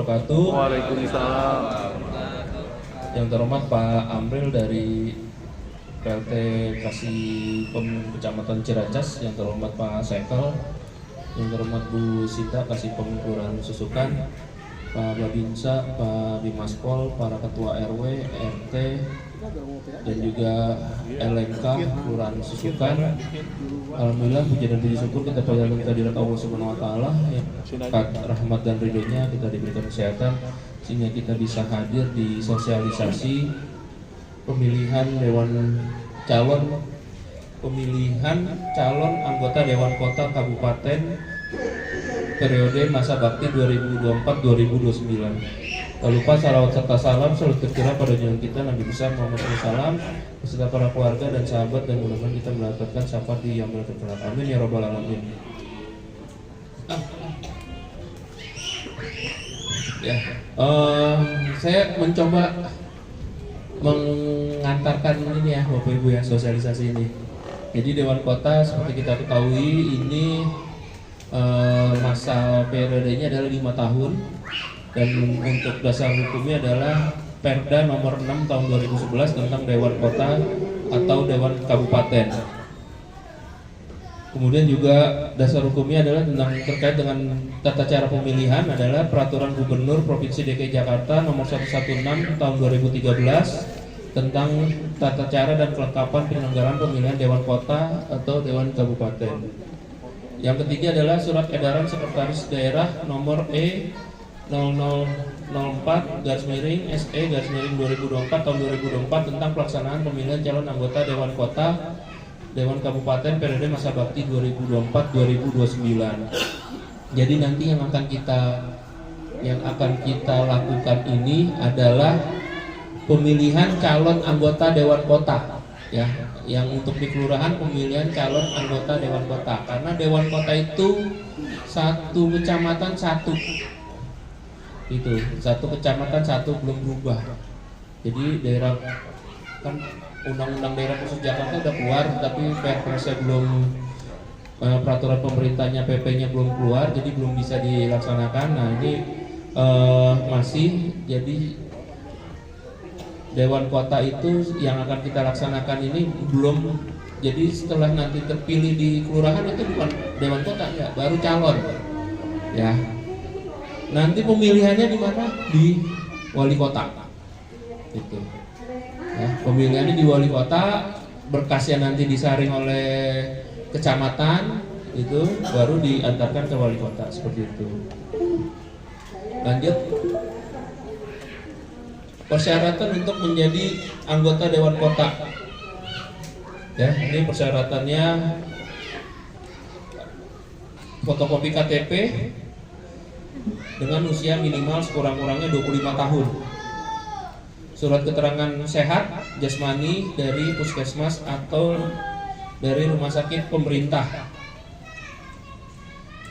wabarakatuh. Waalaikumsalam. Yang terhormat Pak Amril dari PLT Kasih Kecamatan Ciracas, yang terhormat Pak Sekel, yang terhormat Bu Sita Kasih Kelurahan Susukan, Pak Babinsa, Pak Bimaspol, para ketua RW, RT, dan juga LMK Kelurahan Susukan. Alhamdulillah, puji dan puji syukur kita panjatkan kehadirat Allah Subhanahu wa taala, yang rahmat dan ridhonya kita diberikan kesehatan sehingga kita bisa hadir di sosialisasi pemilihan calon anggota Dewan Kota Kabupaten periode masa bakti 2024-2029. Tak lupa salawat serta salam selalu tercurah pada junjungan kita Nabi besar Muhammad SAW beserta para keluarga dan sahabat, dan mudah-mudahan kita mendapatkan syafaat yang berkelak. Amin ya rabbal alamin. Ya, saya mencoba mengantarkan ini ya Bapak Ibu ya, sosialisasi ini. Jadi Dewan Kota seperti kita ketahui ini masa periodenya adalah 5 tahun, dan untuk dasar hukumnya adalah Perda nomor 6 tahun 2011 tentang Dewan Kota atau Dewan Kabupaten. Kemudian juga dasar hukumnya adalah terkait dengan tata cara pemilihan adalah Peraturan Gubernur Provinsi DKI Jakarta nomor 116 tahun 2013 tentang tata cara dan kelengkapan penyelenggaraan pemilihan Dewan Kota atau Dewan Kabupaten. Yang ketiga adalah Surat Edaran Sekretaris Daerah nomor E 0004/SE/2024 tahun 2024 tentang pelaksanaan pemilihan calon anggota Dewan Kota Dewan Kabupaten periode masa bakti 2024-2029. Jadi nanti yang akan kita lakukan ini adalah pemilihan calon anggota Dewan Kota, ya. Yang untuk di kelurahan pemilihan calon anggota Dewan Kota, karena Dewan Kota itu satu kecamatan satu, itu satu kecamatan satu, belum berubah. Jadi daerah kan Undang-Undang Daerah Khusus Jakarta udah keluar, tapi Perpresnya belum, peraturan pemerintahnya PP-nya belum keluar, jadi belum bisa dilaksanakan. Nah ini masih, jadi Dewan Kota itu yang akan kita laksanakan ini belum. Jadi setelah nanti terpilih di kelurahan itu bukan Dewan Kota ya, baru calon ya. Nanti pemilihannya di mana? Di Wali Kota itu ya, pemilihannya di Wali Kota, berkasnya nanti disaring oleh kecamatan, itu baru diantarkan ke Wali Kota, seperti itu. Lanjut, persyaratan untuk menjadi anggota Dewan Kota ya, ini persyaratannya fotokopi KTP dengan usia minimal sekurang-kurangnya 25 tahun, surat keterangan sehat jasmani dari puskesmas atau dari rumah sakit pemerintah.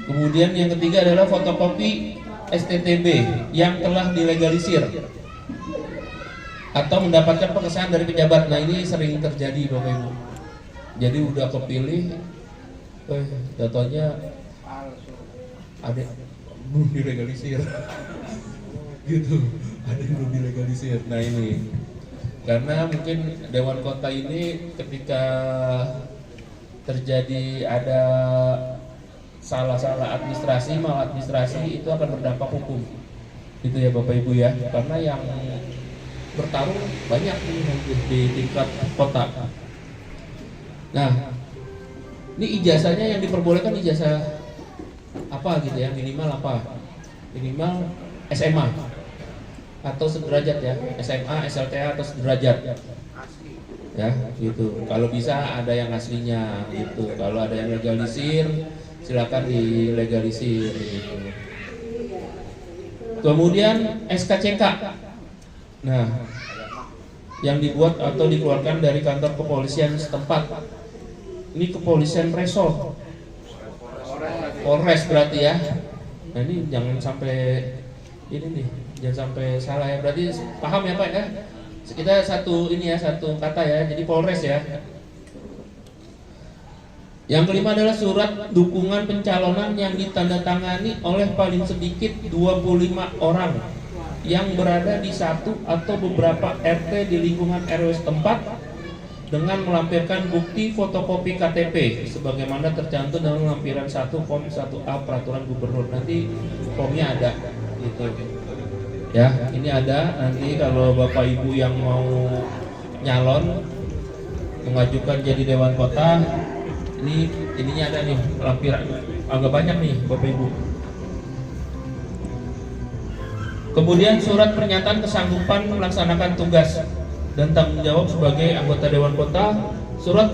Kemudian yang ketiga adalah fotokopi STTB yang telah dilegalisir atau mendapatkan pengesahan dari pejabat. Nah ini sering terjadi Bapak Ibu. Jadi udah kepilih, datanya ada belum dilegalisir, gitu. Ada yang belum dilegalisir. Nah ini karena mungkin Dewan Kota ini ketika terjadi ada salah-salah administrasi, maladministrasi, itu akan berdampak hukum, gitu ya Bapak Ibu ya. Karena yang bertarung banyak di tingkat kota. Nah ini ijazahnya yang diperbolehkan ijazah apa gitu ya, minimal apa? Minimal SMA atau sederajat ya, SMA, SLTA atau sederajat ya, gitu. Kalau bisa ada yang aslinya gitu. Kalau ada yang legalisir silakan dilegalisir gitu. Kemudian SKCK, nah yang dibuat atau dikeluarkan dari kantor kepolisian setempat. Ini kepolisian resort, Polres berarti ya. Nah ini jangan sampai ini nih, jangan sampai salah ya. Berarti paham ya Pak ya? Kita satu ini ya, satu kata ya. Jadi Polres ya. Yang kelima adalah surat dukungan pencalonan yang ditandatangani oleh paling sedikit 25 orang yang berada di satu atau beberapa RT di lingkungan RW setempat dengan melampirkan bukti fotokopi KTP sebagaimana tercantum dalam lampiran 1 Form 1A Peraturan Gubernur. Nanti formnya ada gitu. Ya, ini ada. Nanti kalau Bapak Ibu yang mau nyalon mengajukan jadi Dewan Kota, ininya ada nih, lampiran agak banyak nih Bapak Ibu. Kemudian surat pernyataan kesanggupan melaksanakan tugas dan tanggung jawab sebagai anggota Dewan Kota, surat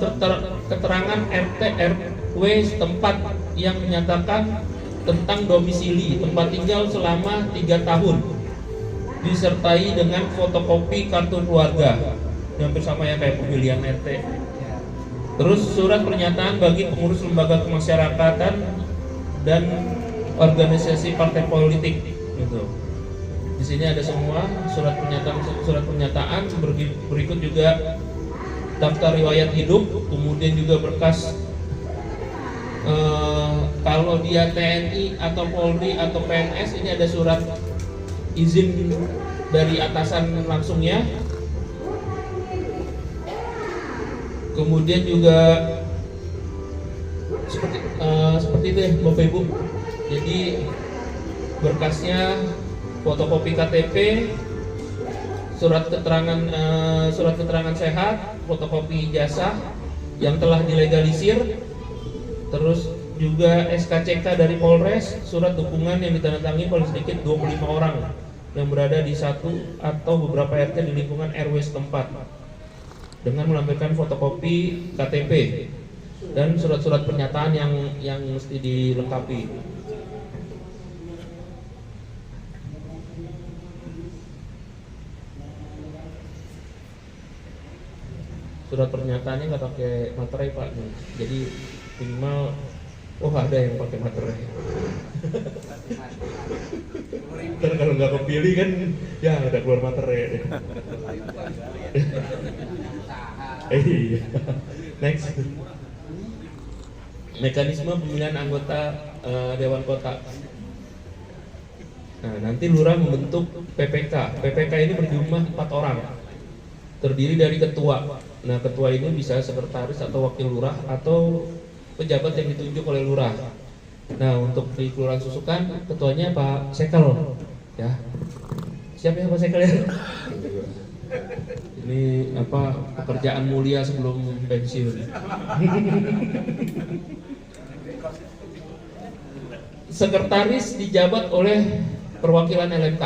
keterangan RT RW setempat yang menyatakan tentang domisili tempat tinggal selama 3 tahun, disertai dengan fotokopi kartu keluarga yang bersama ya kayak pemilihan RT. Terus surat pernyataan bagi pengurus lembaga kemasyarakatan dan organisasi partai politik gitu. Di sini ada semua surat pernyataan berikut juga daftar riwayat hidup, kemudian juga berkas kalau dia TNI atau Polri atau PNS, ini ada surat izin dari atasan langsungnya. Kemudian juga seperti itu ya Bapak Ibu. Jadi berkasnya fotokopi KTP, surat keterangan sehat, fotokopi ijazah yang telah dilegalisir, terus juga SKCK dari Polres, surat dukungan yang ditandatangani paling sedikit 25 orang yang berada di satu atau beberapa RT di lingkungan RW setempat dengan melampirkan fotokopi KTP dan surat-surat pernyataan yang mesti dilengkapi. Surat pernyataannya nggak pakai materai Pak, jadi minimal ada yang pakai materai. Ntar kalau nggak kepilih kan ya ada keluar materai. Iya. Next. Mekanisme pemilihan anggota Dewan Kota. Nah, nanti lurah membentuk PPK. PPK ini berjumlah 4 orang, terdiri dari ketua. Nah, ketua ini bisa sekretaris atau wakil lurah atau pejabat yang ditunjuk oleh lurah. Nah, untuk di Kelurahan Susukan ketuanya Pak Sekel, ya. Siapa ya Pak Sekel ya? Ini pekerjaan mulia sebelum pensiun. Sekretaris dijabat oleh perwakilan LMK.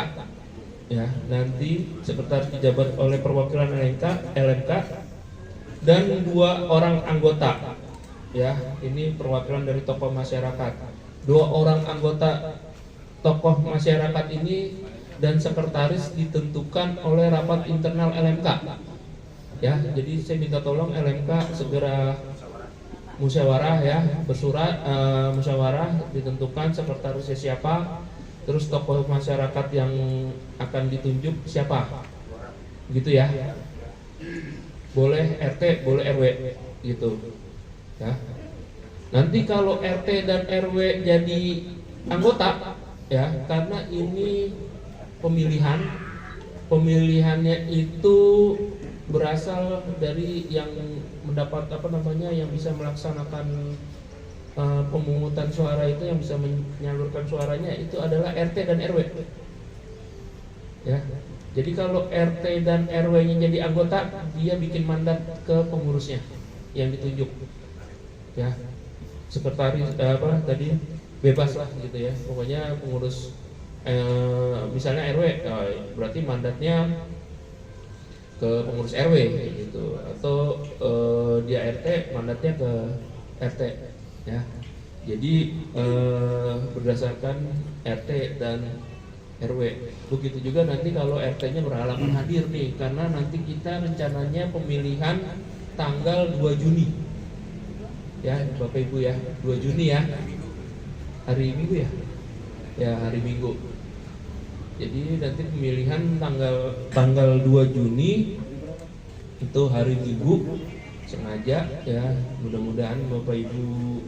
Ya, nanti sekretaris dijabat oleh perwakilan LMK dan 2 orang anggota. Ya, ini perwakilan dari tokoh masyarakat. 2 orang anggota tokoh masyarakat ini dan sekretaris ditentukan oleh rapat internal LMK. Ya, jadi saya minta tolong LMK segera musyawarah ya, bersurat musyawarah ditentukan sekretarisnya siapa, terus tokoh masyarakat yang akan ditunjuk siapa. Gitu ya. Boleh RT, boleh RW gitu. Ya. Nanti kalau RT dan RW jadi anggota ya, karena ini pemilihannya itu berasal dari yang mendapat yang bisa melaksanakan pemungutan suara itu, yang bisa menyalurkan suaranya itu adalah RT dan RW. Ya. Jadi kalau RT dan RW-nya jadi anggota, dia bikin mandat ke pengurusnya yang ditunjuk. Ya. Sekretaris tadi bebas lah gitu ya. Pokoknya pengurus misalnya RW, berarti mandatnya ke pengurus RW gitu, atau dia RT mandatnya ke RT ya. Jadi berdasarkan RT dan RW. Begitu juga nanti kalau RT-nya berhalangan hadir nih, karena nanti kita rencananya pemilihan tanggal 2 Juni. Ya, Bapak Ibu ya, 2 Juni ya. Hari Minggu ya? Ya, hari Minggu. Jadi nanti pemilihan tanggal 2 Juni itu hari Minggu sengaja ya. Mudah-mudahan Bapak Ibu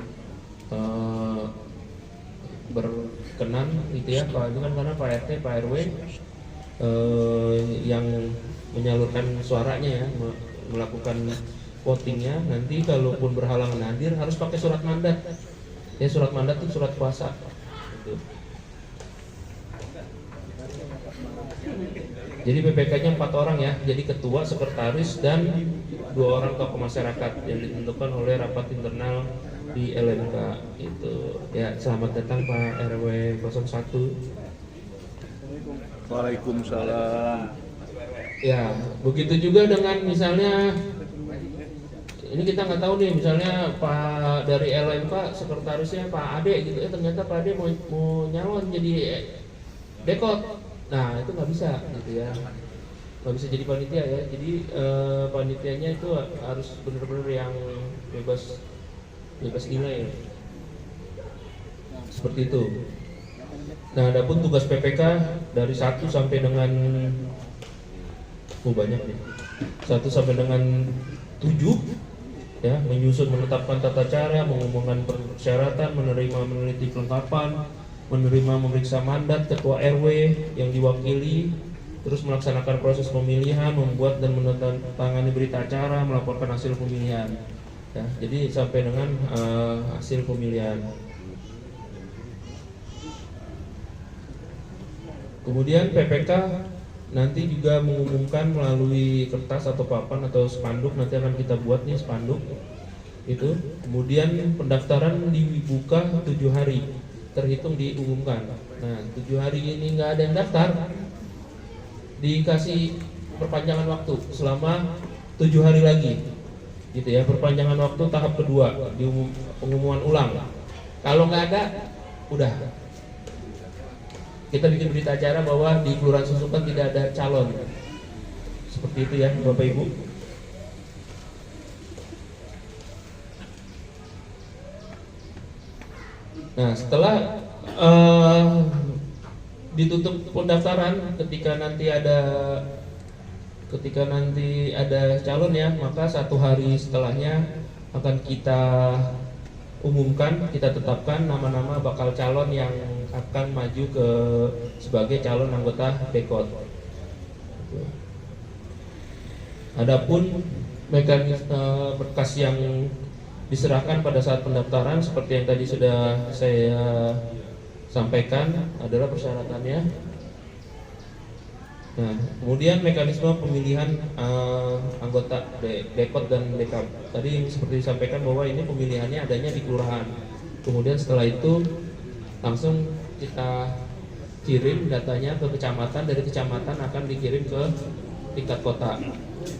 berkenan gitu ya. Kalau itu kan karena Pak RT, Pak RW yang menyalurkan suaranya ya, melakukan votingnya. Nanti kalaupun berhalangan hadir harus pakai surat mandat ya. Surat mandat itu surat kuasa gitu. Jadi PPK-nya 4 orang ya, jadi ketua, sekretaris, dan 2 orang tokoh masyarakat yang ditentukan oleh rapat internal di LMK itu. Ya, selamat datang Pak RW 01. Waalaikumsalam. Ya, begitu juga dengan misalnya ini kita nggak tahu nih, misalnya Pak dari LMK sekretarisnya Pak Ade gitu ya, ternyata Pak Ade mau nyalon jadi dekot. Nah itu nggak bisa gitu ya, nggak bisa jadi panitia ya. Jadi panitianya itu harus benar-benar yang bebas nilai seperti itu. Nah adapun tugas PPK dari 1 sampai dengan banyak nih, 1 sampai dengan 7 ya, menyusun, menetapkan tata cara, mengumumkan persyaratan, menerima, meneliti kelengkapan, menerima, memeriksa mandat ketua RW yang diwakili, terus melaksanakan proses pemilihan, membuat dan menandatangani berita acara, melaporkan hasil pemilihan ya. Jadi sampai dengan hasil pemilihan. Kemudian PPK nanti juga mengumumkan melalui kertas atau papan atau spanduk, nanti akan kita buat nih spanduk itu. Kemudian pendaftaran dibuka 7 hari terhitung diumumkan. Nah 7 hari ini nggak ada yang daftar, dikasih perpanjangan waktu selama 7 hari lagi gitu ya. Perpanjangan waktu tahap kedua, pengumuman ulang. Kalau nggak ada, udah kita bikin berita acara bahwa di Kelurahan Susukan tidak ada calon. Seperti itu ya Bapak Ibu. Nah setelah ditutup pendaftaran, ketika nanti ada calon ya, maka 1 hari setelahnya akan kita umumkan, kita tetapkan nama-nama bakal calon yang akan maju sebagai calon anggota Dekot. Adapun mekanisme berkas yang diserahkan pada saat pendaftaran seperti yang tadi sudah saya sampaikan adalah persyaratannya. Nah, kemudian mekanisme pemilihan anggota Dekot dan Dekap. Tadi seperti disampaikan bahwa ini pemilihannya adanya di kelurahan. Kemudian setelah itu langsung kita kirim datanya ke kecamatan, dari kecamatan akan dikirim ke tingkat kota.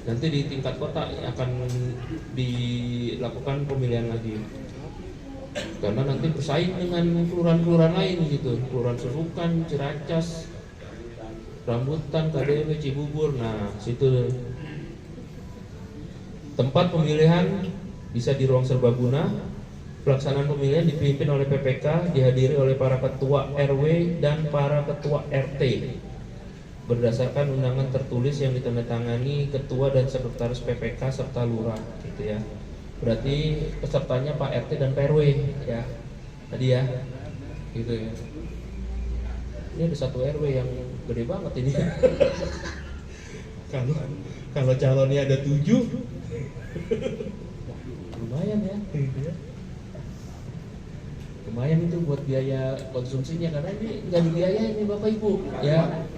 Nanti di tingkat kota akan dilakukan pemilihan lagi. Karena nanti bersaing dengan kelurahan-kelurahan lain gitu, Kelurahan Susukan, Ciracas, Rambutan, KDW, Cibubur. Nah, situ tempat pemilihan bisa di ruang serbaguna. Pelaksanaan pemilihan dipimpin oleh PPK, dihadiri oleh para ketua RW dan para ketua RT berdasarkan undangan tertulis yang ditandatangani ketua dan sekretaris PPK serta lurah gitu ya. Berarti pesertanya Pak RT dan Pak RW ya tadi ya gitu ya. Ini ada 1 RW yang gede banget ini. Kalau calonnya ada 7 lumayan ya gitu ya. Lumayan itu buat biaya konsumsinya, karena ini nggak dibiayain nih Bapak Ibu ya.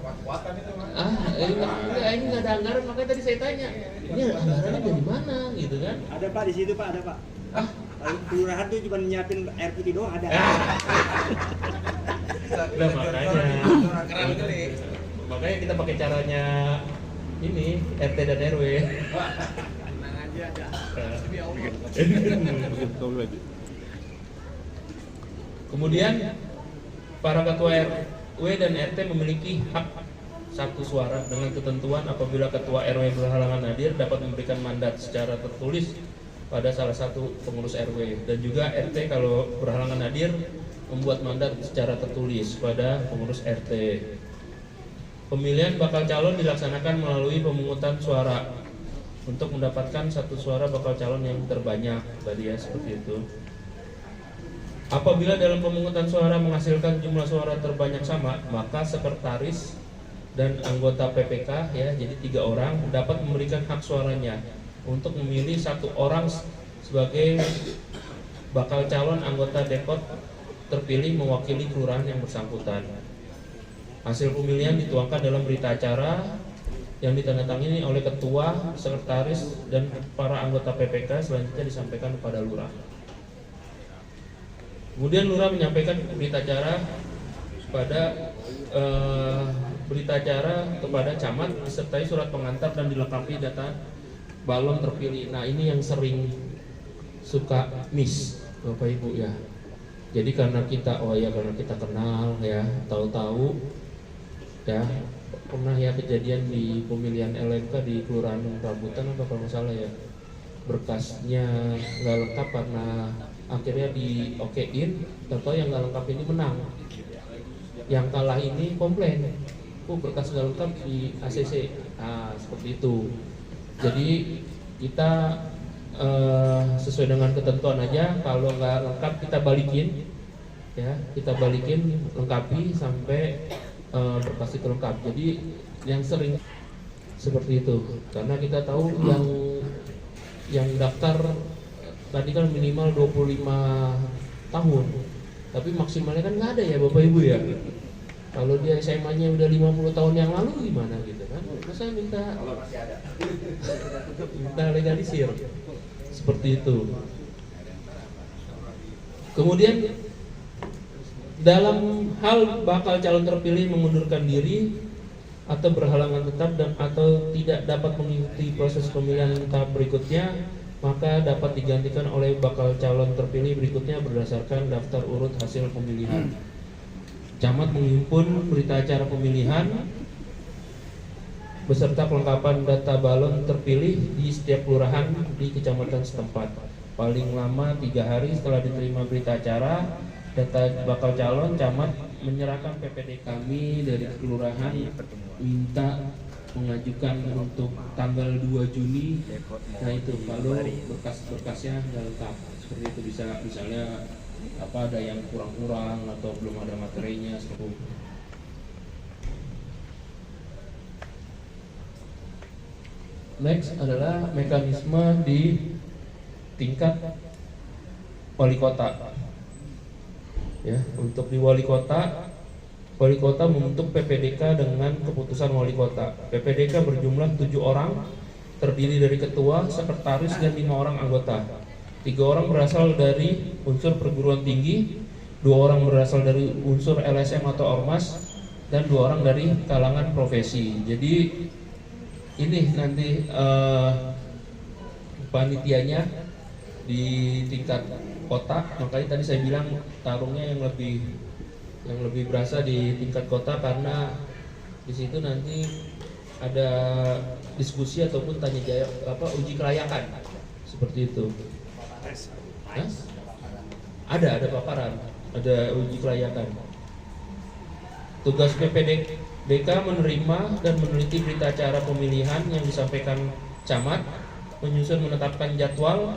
Ini nggak ada anggaran, makanya tadi saya tanya ini anggarannya dari mana gitu kan. Ada Pak di situ Pak, ada Pak. Kelurahan tuh cuma nyiapin air putih doang ada. Nah, makanya kita pakai caranya ini RT dan RW. Tenang aja. Kemudian para ketua RW dan RT memiliki hak 1 suara dengan ketentuan apabila ketua RW berhalangan hadir dapat memberikan mandat secara tertulis pada salah satu pengurus RW, dan juga RT kalau berhalangan hadir membuat mandat secara tertulis pada pengurus RT. Pemilihan bakal calon dilaksanakan melalui pemungutan suara untuk mendapatkan satu suara bakal calon yang terbanyak tadi ya, seperti itu. Apabila dalam pemungutan suara menghasilkan jumlah suara terbanyak sama, maka sekretaris dan anggota PPK ya, jadi 3 orang dapat memberikan hak suaranya untuk memilih 1 orang sebagai bakal calon anggota Dekot terpilih mewakili kelurahan yang bersangkutan. Hasil pemilihan dituangkan dalam berita acara yang ditandatangani oleh ketua, sekretaris, dan para anggota PPK, selanjutnya disampaikan kepada lurah. Kemudian lurah menyampaikan berita acara kepada camat disertai surat pengantar dan dilengkapi data balon terpilih. Nah, ini yang sering suka miss Bapak Ibu ya. Jadi karena kita kenal ya, tahu-tahu ya, pernah ya kejadian di pemilihan LMK di Kelurahan Rambutan apa kalau nggak salah ya, berkasnya nggak lengkap karena akhirnya di okein, atau yang nggak lengkap ini menang, yang kalah ini komplain, berkas nggak lengkap di ACC. Nah, seperti itu. Jadi kita sesuai dengan ketentuan aja, kalau nggak lengkap kita balikin ya, lengkapi sampai berkas itu lengkap. Jadi yang sering seperti itu, karena kita tahu yang daftar tadi kan minimal 25 tahun, tapi maksimalnya kan nggak ada ya Bapak Ibu ya. Kalau dia SMA-nya udah 50 tahun yang lalu gimana gitu kan, masa minta legalisir seperti itu. Kemudian dalam hal bakal calon terpilih mengundurkan diri atau berhalangan tetap dan atau tidak dapat mengikuti proses pemilihan tahap berikutnya, maka dapat digantikan oleh bakal calon terpilih berikutnya berdasarkan daftar urut hasil pemilihan. Camat menghimpun berita acara pemilihan beserta kelengkapan data balon terpilih di setiap kelurahan di kecamatan setempat. Paling lama 3 hari setelah diterima berita acara data bakal calon, camat menyerahkan PPD. Kami dari kelurahan minta mengajukan untuk tanggal 2 Juni. Nah itu kalau berkas-berkasnya nggak lengkap seperti itu, bisa misalnya ada yang kurang-kurang atau belum ada materinya seperti itu. Next adalah mekanisme di tingkat wali kota. Ya, untuk di wali kota membentuk PPDK dengan keputusan wali kota. PPDK berjumlah 7 orang, terdiri dari ketua, sekretaris, dan 5 orang anggota. 3 orang berasal dari unsur perguruan tinggi, 2 orang berasal dari unsur LSM atau ormas, dan 2 orang dari kalangan profesi. Jadi ini nanti panitianya di tingkat kota, makanya tadi saya bilang tarungnya yang lebih berasa di tingkat kota, karena di situ nanti ada diskusi ataupun tanya jawab uji kelayakan seperti itu. Hah? Ada paparan, ada uji kelayakan. Tugas PPDK menerima dan meneliti berita acara pemilihan yang disampaikan camat, menyusun menetapkan jadwal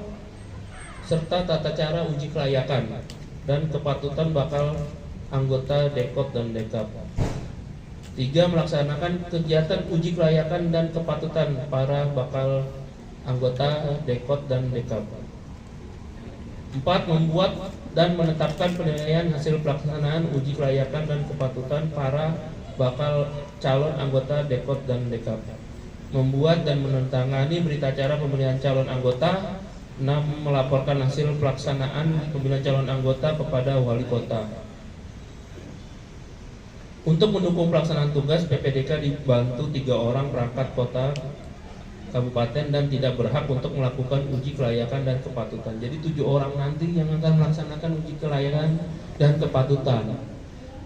serta tata cara uji kelayakan dan kepatutan bakal anggota Dekot dan Dekap. 3. Melaksanakan kegiatan uji kelayakan dan kepatutan para bakal anggota Dekot dan Dekap. 4. Membuat dan menetapkan penilaian hasil pelaksanaan uji kelayakan dan kepatutan para bakal calon anggota Dekot dan Dekap. Membuat dan menandatangani berita acara pemilihan calon anggota. 6. Melaporkan hasil pelaksanaan pemilihan calon anggota kepada wali kota. Untuk mendukung pelaksanaan tugas, PPDK dibantu 3 orang perangkat kota kabupaten dan tidak berhak untuk melakukan uji kelayakan dan kepatutan. Jadi 7 orang nanti yang akan melaksanakan uji kelayakan dan kepatutan.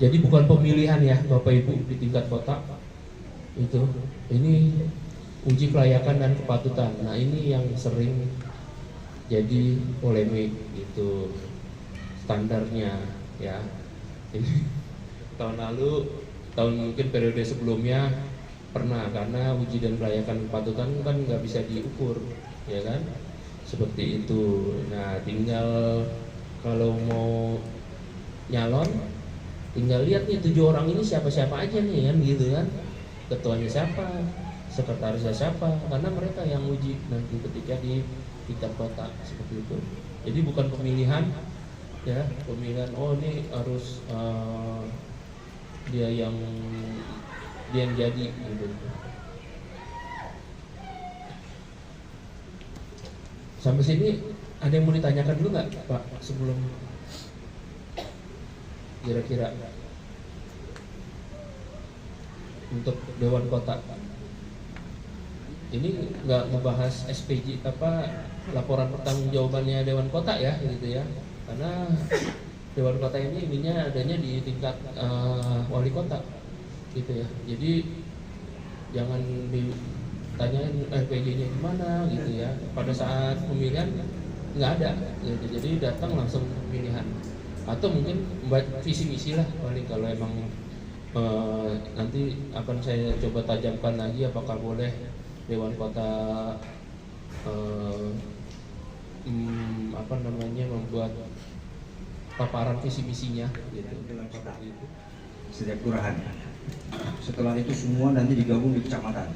Jadi bukan pemilihan ya Bapak Ibu di tingkat kota. Ini uji kelayakan dan kepatutan. Nah, ini yang sering jadi polemik itu standarnya ya. Ini tahun lalu, tahun mungkin periode sebelumnya Pernah, karena uji dan kelayakan kepatutan kan nggak bisa diukur, ya kan? Seperti itu. Nah, tinggal kalau mau nyalon, tinggal lihat nih 7 orang ini siapa-siapa aja nih kan, gitu kan? Ketuanya siapa, sekretarisnya siapa, karena mereka yang uji nanti ketika di tingkat kota seperti itu. Jadi bukan pemilihan, ya, pemilihan. Oh ini harus dia yang jadi gitu. Sampai sini ada yang mau ditanyakan dulu nggak Pak sebelum kira-kira untuk Dewan Kota? Ini nggak ngebahas SPJ laporan pertanggungjawabannya Dewan Kota ya gitu ya, karena Dewan Kota ini ininya adanya di tingkat wali kota gitu ya. Jadi jangan ditanyain RPJ-nya gimana gitu ya. Pada saat pemilihan nggak ada gitu. Jadi datang langsung pemilihan. Atau mungkin buat visi misi lah paling, kalau emang nanti akan saya coba tajamkan lagi apakah boleh Dewan Kota membuat paparan visi misinya gitu. Setiap kelurahan. Setelah itu semua nanti digabung di kecamatan.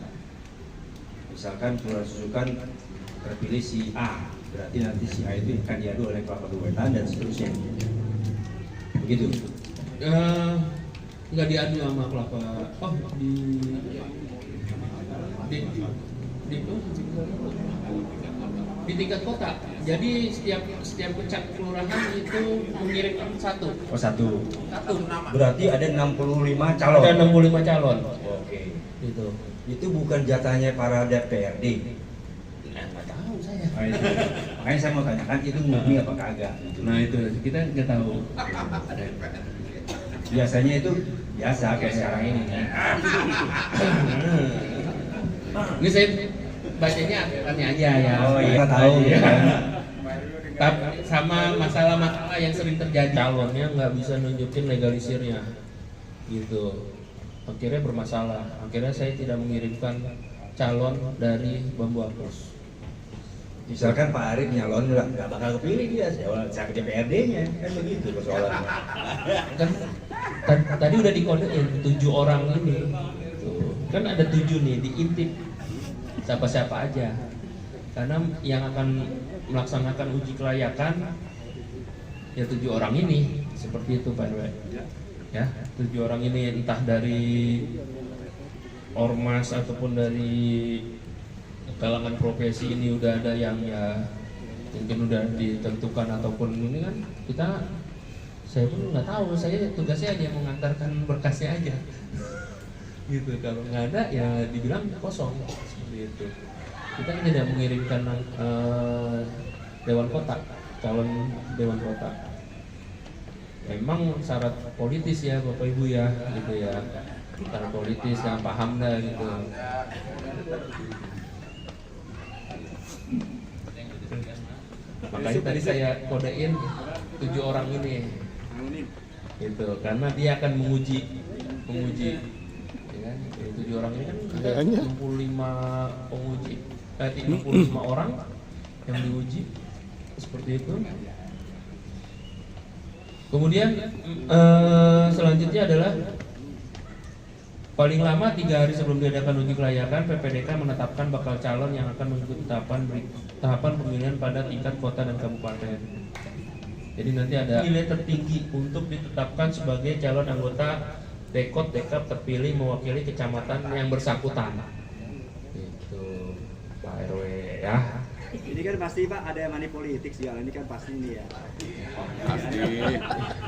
Misalkan kelurahan Susukan terpilih si A, berarti nanti si A itu akan diadu oleh kepala kabupaten dan seterusnya. Begitu. Nggak diadu sama kelapa. Oh di tingkat kota. Jadi setiap kelurahan itu mengirimkan satu. Oh satu. Nama. Berarti ada 65 calon. Ada 65 calon. Oke. Gitu. Itu bukan jatahnya para DPRD. Nggak tahu saya. Oh, itu. Makanya saya mau tanyakan itu murni apa kagak? Gitu. Nah itu kita nggak tahu. Biasanya itu biasa kayak sekarang ini. Ini saya bacanya aneh aja ya. Oh iya tahu ya. Tapi sama masalah-masalah yang sering terjadi, calonnya nggak bisa nunjukin legalisirnya, gitu. Akhirnya bermasalah. Akhirnya saya tidak mengirimkan calon dari Bambu Apus. Misalkan Pak Arief nyalon nggak bakal kepilih dia, saya DPRD-nya kan begitu persoalannya. Kan tadi udah dikodein 7 orang ini. Tuh. Kan ada 7 nih diintip siapa-siapa aja. Karena yang akan melaksanakan uji kelayakan ya 7 orang ini, seperti itu Pak RW. Ya, 7 orang ini entah dari ormas ataupun dari kalangan profesi ini udah ada yang ya mungkin udah ditentukan ataupun ini kan saya pun nggak tahu, saya tugasnya aja mengantarkan berkasnya aja gitu. Kalau nggak ada ya dibilang kosong seperti itu. Kita tidak mengirimkan Dewan Kota, calon Dewan Kota. Memang syarat politis ya Bapak Ibu ya, gitu ya. Syarat politis yang paham dah gitu. Makanya tadi saya kodein 7 orang ini, gitu, karena dia akan menguji, ya kan? 7 orang ini kan ada 65 penguji, 65 orang yang diuji, seperti itu. Kemudian selanjutnya adalah paling lama 3 hari sebelum diadakan uji kelayakan, PPDK menetapkan bakal calon yang akan mengikuti tahapan pemilihan pada tingkat kota dan kabupaten. Jadi nanti ada nilai tertinggi untuk ditetapkan sebagai calon anggota Dekot Dekap terpilih mewakili kecamatan yang bersangkutan. Gitu, Pak RW ya. Ini kan pasti Pak ada money politik segala ini kan pasti ini ya. Pasti.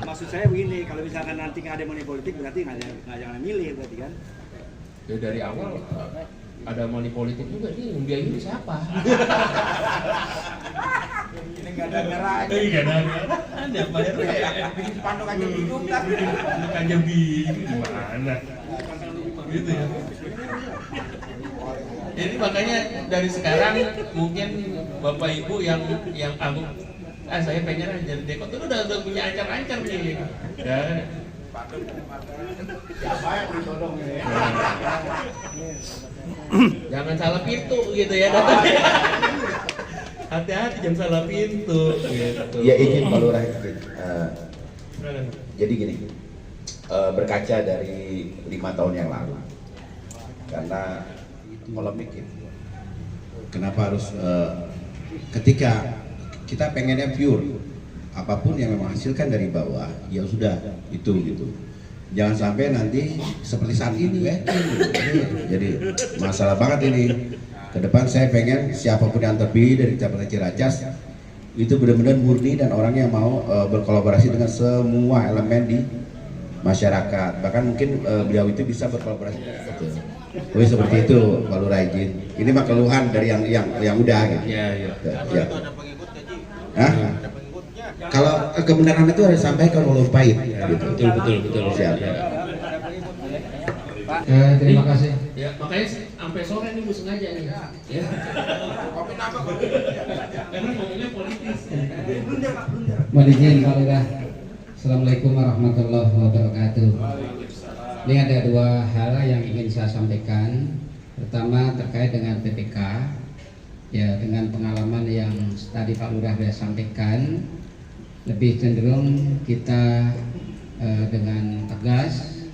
Maksud saya begini, kalau misalkan nanti nggak ada money politik berarti nggak jangan milih berarti kan? Ya dari awal ada money politik juga nih, yang biayain siapa? Ini nggak ada merahnya. Iya ada Pak RW. Bikin spanduk aja bingung lah. Aja bingung gimana? Gitu ya. Jadi makanya dari sekarang mungkin Bapak Ibu yang aku saya pengen jadi Dekot itu udah punya ancar-ancar nih. Ya, Siapa yang ditodong ini? Jangan salah pintu gitu ya datangnya. Hati-hati jangan salah pintu gitu. Ya izin Pak Lurah izin. Silakan. Jadi gini, berkaca dari 5 tahun yang lalu, karena polemik itu. Kenapa harus ketika kita pengennya pure, apapun yang menghasilkan dari bawah, ya sudah itu gitu. Jangan sampai nanti seperti saat ini ya. Jadi masalah banget ini. Kedepan saya pengen siapapun yang terpilih dari Kecamatan Ciracas itu benar-benar murni dan orang yang mau berkolaborasi dengan semua elemen di masyarakat. Bahkan mungkin beliau itu bisa berkolaborasi. Tapi seperti itu Pak Lurah izin. Ini mah keluhan dari yang udah gitu. Iya, iya. Ya. Hah? Kalau kebenaran itu harus disampaikan walau pahit. Gitu. Betul. Siap. Terima kasih. Ya, makanya sampai sore nih Bu sengaja nih. Ya. Kopi apa? Karena ngomongnya politis. Mohon izin Pak Lurah. Assalamualaikum warahmatullahi wabarakatuh. Ini ada 2 hal yang ingin saya sampaikan. Pertama terkait dengan PPK. Ya, dengan pengalaman yang tadi Pak Lurah sudah sampaikan, lebih cenderung kita dengan tegas,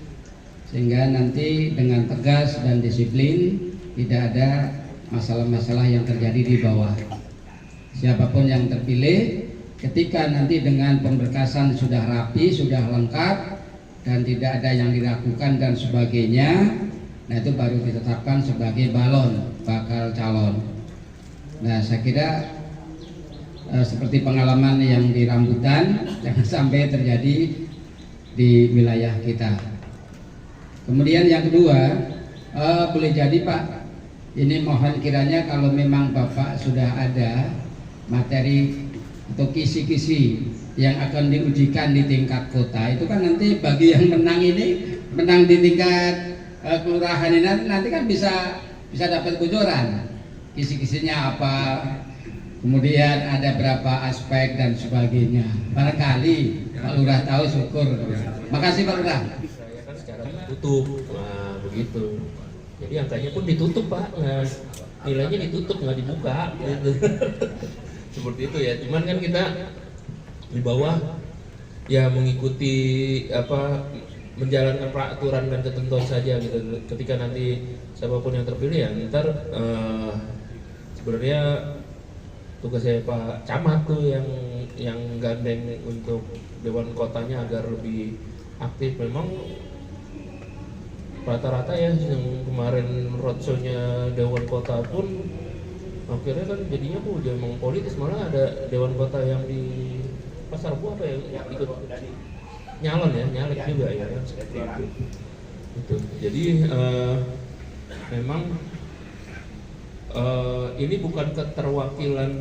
sehingga nanti dengan tegas dan disiplin tidak ada masalah-masalah yang terjadi di bawah. Siapapun yang terpilih, ketika nanti dengan pemberkasan sudah rapi, sudah lengkap, dan tidak ada yang diragukan dan sebagainya, nah itu baru ditetapkan sebagai balon bakal calon. Nah saya kira seperti pengalaman yang di Rambutan jangan sampai terjadi di wilayah kita. Kemudian yang kedua, boleh jadi Pak, ini mohon kiranya kalau memang Bapak sudah ada materi atau kisi-kisi yang akan diujikan di tingkat kota, itu kan nanti bagi yang menang ini, menang di tingkat kelurahan ini nanti kan bisa dapat bocoran kisi-kisinya apa, kemudian ada berapa aspek dan sebagainya. Barangkali Pak Lurah tahu, syukur. Makasih Pak Lurah. Saya kan secara tertutup, nah begitu. Jadi angkanya pun ditutup Pak, nah, nilainya ditutup nggak dibuka, gitu. Seperti itu ya. Cuman kan kita di bawah ya mengikuti menjalankan peraturan dan ketentuan saja gitu. Ketika nanti siapapun yang terpilih ya ntar sebenarnya tugas saya Pak Camat tuh yang gandeng untuk Dewan Kotanya agar lebih aktif. Memang rata-rata ya yang kemarin roadshow-nya Dewan Kota pun akhirnya kan jadinya emang politis, malah ada Dewan Kota yang di Pasar Buah yang ikut nyalon ya, nyalek juga ya kan, seperti itu. Gitu. Jadi memang ini bukan keterwakilan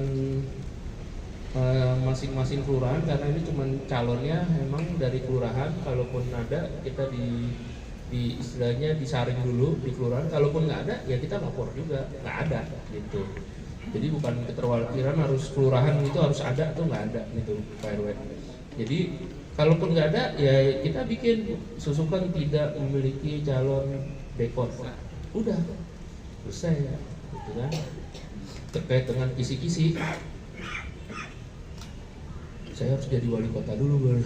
masing-masing kelurahan, karena ini cuma calonnya memang dari kelurahan. Kalaupun ada kita di istilahnya disaring dulu di kelurahan, kalaupun nggak ada ya kita lapor juga nggak ada gitu. Jadi bukan keterwakilan harus kelurahan itu harus ada atau nggak ada gitu Pak RW. Jadi kalaupun nggak ada ya kita bikin susukan tidak memiliki calon dekor, udah selesai ya, gitu kan. Terkait dengan kisi-kisi, saya harus jadi wali kota dulu baru.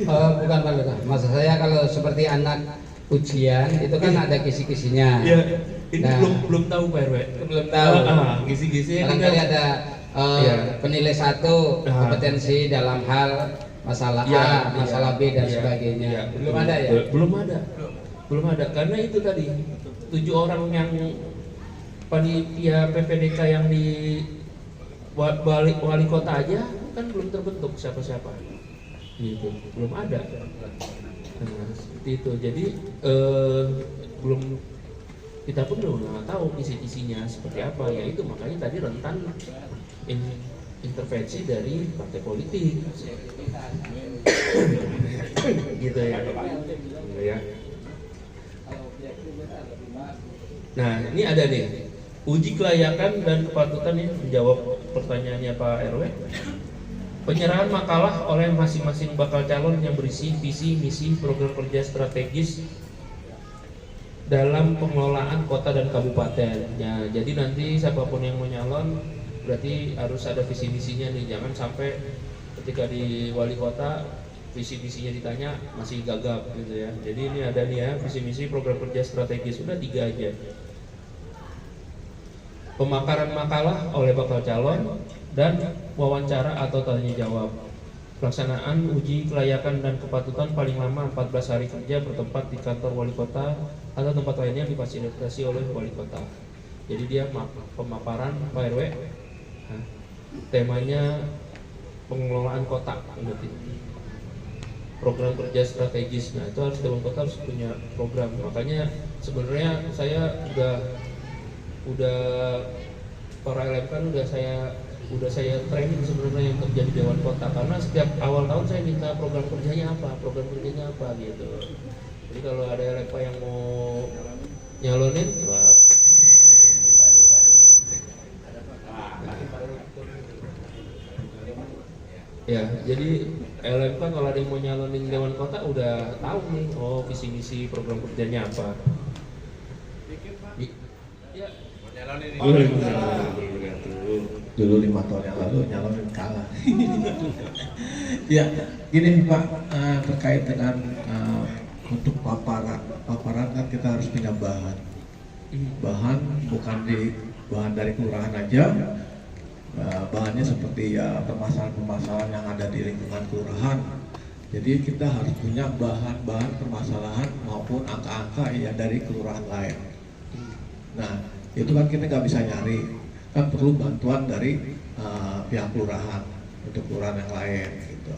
Bukan Pak Lurah, maksud saya kalau seperti anak ujian itu kan ada kisi-kisinya. Ya, ini Nah, belum tahu Pak RW. belum tahu. Kisi-kisi Barangkali ada penilai 1 kompetensi dalam hal masalah A, masalah B dan sebagainya. Belum ada ya? Belum ada karena itu tadi 7 orang yang panitia PPDK yang di wali kota aja kan belum terbentuk siapa-siapa, gitu, belum ada. Nah, seperti itu. Jadi belum, kita pun belum tahu isi-isinya seperti apa. Ya itu makanya tadi rentan intervensi dari partai politik. Gitu ya. Nah, ini ada nih uji kelayakan dan kepatutan, ini menjawab pertanyaannya Pak RW. Penyerahan makalah oleh masing-masing bakal calon yang berisi visi, misi, program kerja strategis dalam pengelolaan kota dan kabupaten. Ya, jadi nanti siapapun yang mau nyalon berarti harus ada visi misinya nih. Jangan sampai ketika di wali kota visi misinya ditanya masih gagap gitu ya. Jadi ini ada nih ya, visi misi program kerja strategis, udah 3 aja. Pemakaran makalah oleh bakal calon dan wawancara atau tanya jawab. Pelaksanaan uji kelayakan dan kepatutan paling lama 14 hari kerja bertempat di kantor wali kota atau tempat lainnya difasilitasi oleh wali kota. Jadi dia pemaparan Pak RW. Nah, temanya pengelolaan kota, berarti program kerja strategis. Nah, itu harus Dewan Kota harus punya program. Makanya sebenarnya saya udah para LM kan udah saya training sebenarnya yang kerja di Dewan Kota, karena setiap awal tahun saya minta program kerjanya apa gitu. Jadi kalau ada LM yang mau nyalonin, wah, ya, jadi LM kalau ada yang mau nyalonin Dewan Kota udah tahu nih, oh visi misi program kerjanya apa. Ya. Dulu 5 tahun yang lalu nyalonin kalah. Ya, gini Pak, terkait dengan untuk paparan kan kita harus punya bahan bukan bahan dari kelurahan aja. Bahannya seperti ya permasalahan-permasalahan yang ada di lingkungan kelurahan. Jadi kita harus punya bahan-bahan permasalahan maupun angka-angka ya dari kelurahan lain. Nah, itu kan kita nggak bisa nyari, kan perlu bantuan dari pihak kelurahan untuk kelurahan yang lain gitu.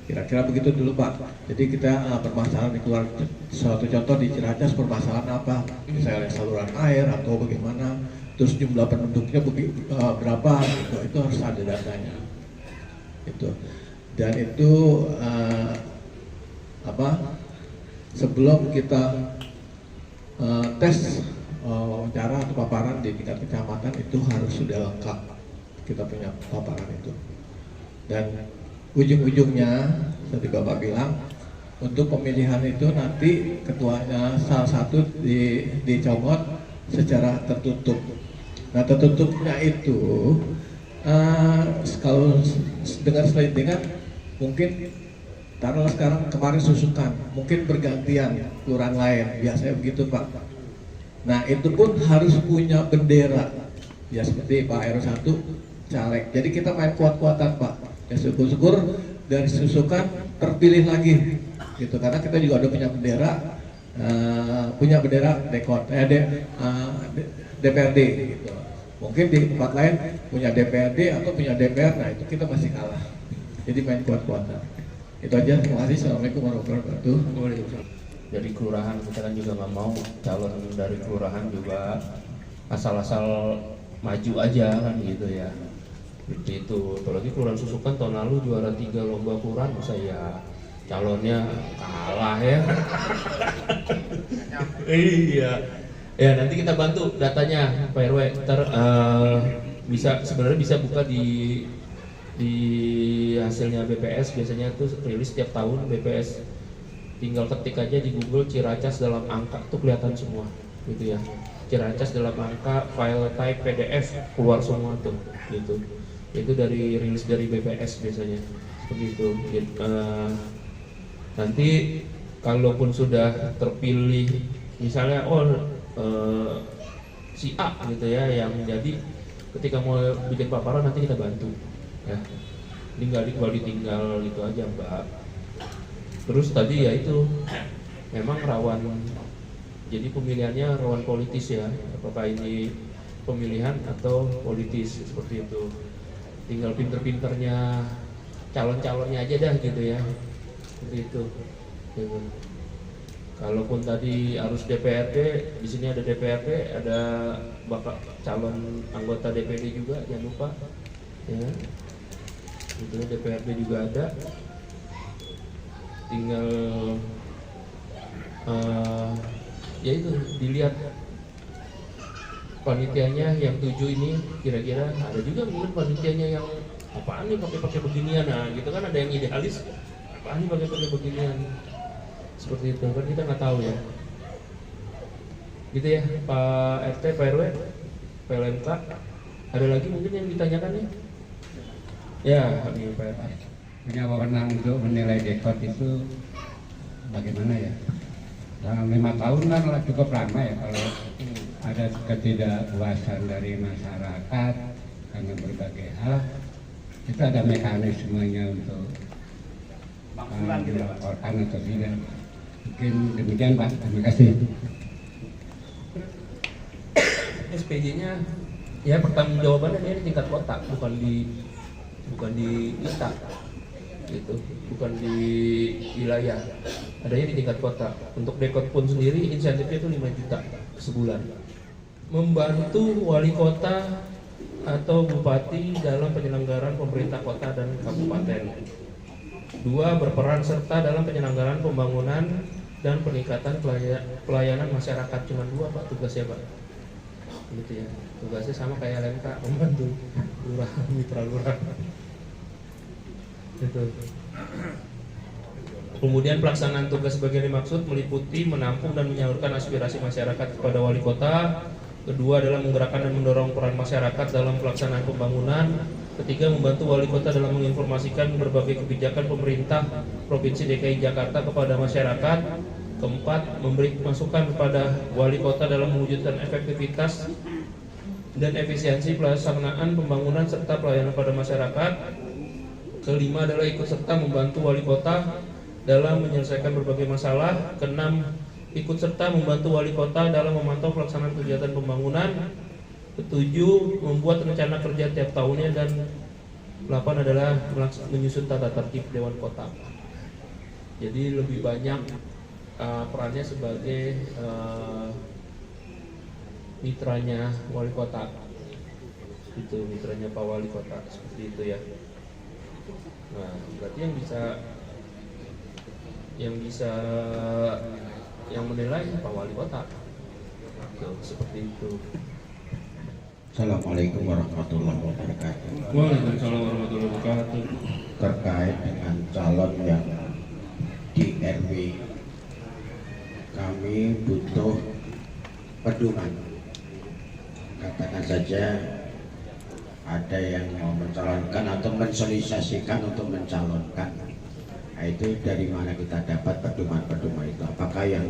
Kira-kira begitu dulu Pak. Jadi kita permasalahan di kelurahan, suatu contoh di Ciracas permasalahan apa, misalnya saluran air atau bagaimana, terus jumlah penduduknya berapa gitu, itu harus ada datanya itu. Dan itu sebelum kita tes wawancara atau paparan di tingkat kecamatan itu harus sudah lengkap kita punya paparan itu. Dan ujung-ujungnya seperti Bapak bilang, untuk pemilihan itu nanti ketuanya salah satu dicomot secara tertutup. Nah, tertutupnya itu kalau dengan selentingan mungkin taruhlah sekarang kemarin susukan, mungkin bergantian kelurahan lain, biasanya begitu Pak. Nah, itu pun harus punya bendera, ya seperti Pak RW 1 caleg. Jadi kita main kuat-kuatan Pak. Ya syukur-syukur dari susukan terpilih lagi, gitu. Karena kita juga udah punya bendera DPRD, gitu. Mungkin di tempat lain punya DPRD atau punya DPR, nah itu kita masih kalah. Jadi main kuat-kuatan. Itu aja. Terima kasih. Assalamualaikum warahmatullahi wabarakatuh. Dari kelurahan kita kan juga nggak mau calon dari kelurahan juga asal-asal maju aja kan gitu ya. Seperti itu. Apalagi kelurahan Susukan tahun lalu juara 3 lomba kelurahan, masa ya calonnya kalah ya. Iya. Ya nanti kita bantu datanya Pak RW. Ntar sebenarnya bisa buka di hasilnya BPS, biasanya tuh rilis setiap tahun BPS. Tinggal ketik aja di Google Ciracas dalam angka tuh kelihatan semua gitu ya. Ciracas dalam angka, file type PDF keluar semua tuh gitu. Itu dari rilis dari BPS biasanya begitu. Nanti kalaupun sudah terpilih misalnya si A gitu ya yang menjadi, ketika mau bikin paparan nanti kita bantu ya. Tinggal ditinggal gitu aja Mbak. Terus tadi ya itu memang rawan, jadi pemilihannya rawan politis ya, apakah ini pemilihan atau politis seperti itu. Tinggal pinter-pinternya calon-calonnya aja dah gitu ya, seperti itu. Gitu. Kalaupun tadi harus DPRD, di sini ada DPRD, ada bakal calon anggota DPD juga, jangan lupa ya. Itu DPRD juga ada. Tinggal ya itu dilihat panitianya yang 7 ini, kira-kira ada juga mungkin panitianya yang apaan nih pakai beginian, nah gitu kan, ada yang idealis, apaan nih pakai beginian, seperti itu kan kita nggak tahu ya, gitu ya Pak RT, Pak RW, Pak LMK. Ada lagi mungkin yang ditanyakan nih? Ya, ini Pak RT. Punya wewenang untuk menilai dekor itu bagaimana ya? Dalam 5 tahun kan cukup lama ya, kalau ada ketidakpuasan dari masyarakat karena berbagai hal, itu ada mekanismenya untuk dilaporkan atau tidak. Mungkin demikian Pak, terima kasih. SPJ-nya ya pertanggungjawabannya dia di tingkat kota, bukan di kita, gitu, bukan di wilayah, adanya di tingkat kota. Untuk dekor pun sendiri insentifnya itu 5 juta sebulan, membantu wali kota atau bupati dalam penyelenggaraan pemerintah kota dan kabupaten. 2, berperan serta dalam penyelenggaraan pembangunan dan peningkatan pelayanan masyarakat. Cuma 2 Pak tugasnya Pak, gitu ya, tugasnya sama kayak LMK, membantu lurah, mitra lurah gitu. Kemudian pelaksanaan tugas sebagai dimaksud meliputi menampung dan menyalurkan aspirasi masyarakat kepada wali kota. Kedua adalah menggerakkan dan mendorong peran masyarakat dalam pelaksanaan pembangunan. Ketiga, membantu wali kota dalam menginformasikan berbagai kebijakan pemerintah Provinsi DKI Jakarta kepada masyarakat. Keempat, memberi masukan kepada wali kota dalam mewujudkan efektivitas dan efisiensi pelaksanaan pembangunan serta pelayanan pada masyarakat. Kelima adalah ikut serta membantu wali kota dalam menyelesaikan berbagai masalah. Keenam, ikut serta membantu wali kota dalam memantau pelaksanaan kegiatan pembangunan. Ketujuh, membuat rencana kerja tiap tahunnya. Dan 8 adalah menyusun tata tertib Dewan Kota. Jadi lebih banyak perannya sebagai mitranya wali kota, itu mitranya Pak Wali Kota, seperti itu ya. Nah, berarti yang menilai Pak Wali Kota, seperti itu. Assalamualaikum warahmatullahi wabarakatuh. Waalaikumsalam warahmatullahi wabarakatuh. Terkait dengan calon yang di RW, kami butuh pedoman. Katakan saja ada yang mau mencalonkan atau mensosialisasikan untuk mencalonkan, nah, itu dari mana kita dapat pedoman-pedoman itu? Apakah yang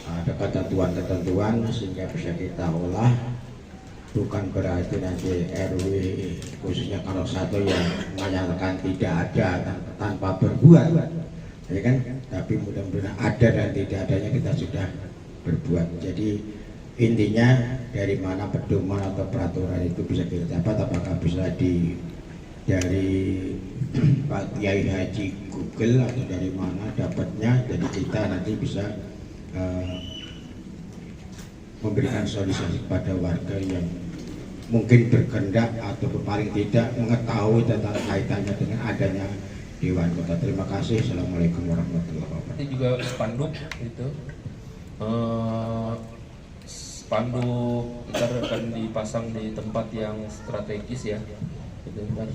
ada ketentuan-ketentuan sehingga bisa kita olah? Bukan berarti nanti RW khususnya kalau satu yang menyalahkan tidak ada tanpa berbuat, ya kan? Tapi mudah-mudahan ada dan tidak adanya kita sudah berbuat. Jadi intinya dari mana pedoman atau peraturan itu bisa kita dapat? Apakah bisa dari Pak Kiai Haji Google atau dari mana dapatnya? Jadi kita nanti bisa memberikan solusi kepada warga yang mungkin berkehendak atau paling tidak mengetahui tentang kaitannya dengan adanya Dewan Kota. Terima kasih. Assalamualaikum warahmatullahi wabarakatuh. Ini juga spanduk itu. Spanduk kita akan dipasang di tempat yang strategis ya, gitu kan.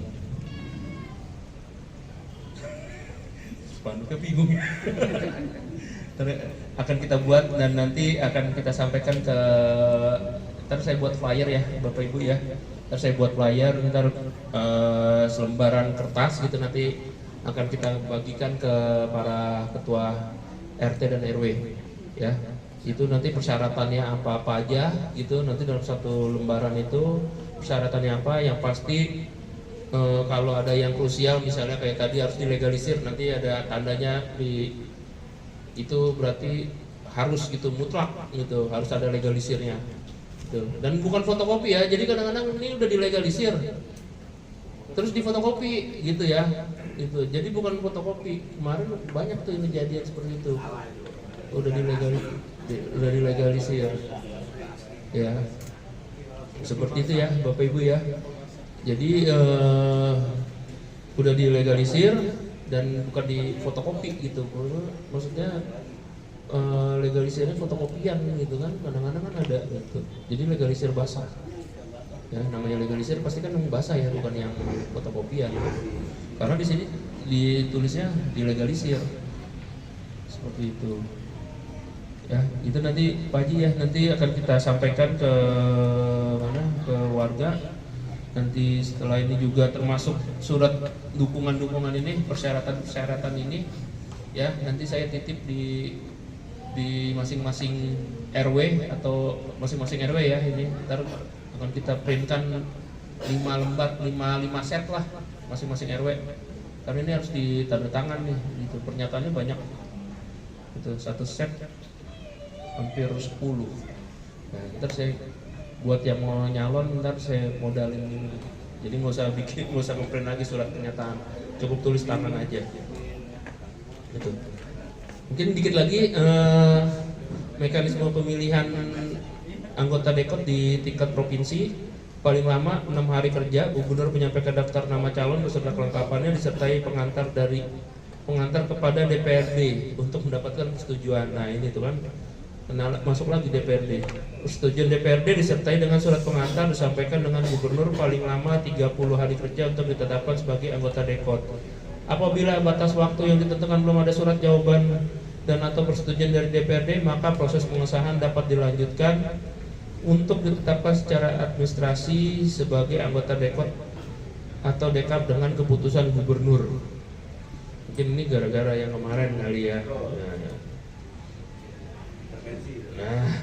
Spanduknya bingung. Akan kita buat dan nanti akan kita sampaikan ke, ntar saya buat flyer ya Bapak Ibu ya, ntar saya buat flyer, ntar selembaran kertas gitu, nanti akan kita bagikan ke para ketua RT dan RW ya. Itu nanti persyaratannya apa-apa aja gitu, nanti dalam satu lembaran itu persyaratannya apa, yang pasti kalau ada yang krusial misalnya kayak tadi harus dilegalisir, nanti ada tandanya di itu, berarti harus gitu, mutlak gitu, harus ada legalisirnya gitu. Dan bukan fotokopi ya, jadi kadang-kadang ini udah dilegalisir terus difotokopi gitu ya gitu, jadi bukan fotokopi. Kemarin banyak tuh ini kejadian seperti itu, udah dilegalisir ya, seperti itu ya Bapak Ibu ya. Jadi udah dilegalisir dan bukan di fotokopi gitu, maksudnya legalisirnya fotokopian gitu kan, kadang-kadang kan ada gitu, jadi legalisir basah Ya, namanya legalisir pasti kan yang basah ya, bukan yang fotokopian. Karena di sini ditulisnya dilegalisir. Seperti itu. Ya, itu nanti Pak Haji ya, nanti akan kita sampaikan ke mana? Ke warga. Nanti setelah ini juga termasuk surat dukungan-dukungan ini, persyaratan-persyaratan ini ya, nanti saya titip di masing-masing RW atau masing-masing RW ya, ini ntar akan kita printkan 5 lembar, 5 set lah masing-masing RW. Karena ini harus ditandatangan nih, gitu. Pernyataannya banyak. Itu satu set hampir 10. Nah, ntar saya buat yang mau nyalon, ntar saya modalin ini. Jadi nggak usah ngeprint lagi surat pernyataan, cukup tulis tangan aja. Gitu. Mungkin dikit lagi mekanisme pemilihan anggota Dekot di tingkat provinsi. Paling lama 6 hari kerja, gubernur menyampaikan daftar nama calon beserta kelengkapannya disertai pengantar kepada DPRD untuk mendapatkan persetujuan. Nah ini tuh kan masuk lagi DPRD. Persetujuan DPRD disertai dengan surat pengantar disampaikan dengan gubernur paling lama 30 hari kerja untuk ditetapkan sebagai anggota Dekot. Apabila batas waktu yang ditentukan belum ada surat jawaban dan atau persetujuan dari DPRD, maka proses pengesahan dapat dilanjutkan untuk ditetapkan secara administrasi sebagai anggota Dekot atau Dekap dengan keputusan gubernur. Mungkin ini gara-gara yang kemarin kali ya. Nah,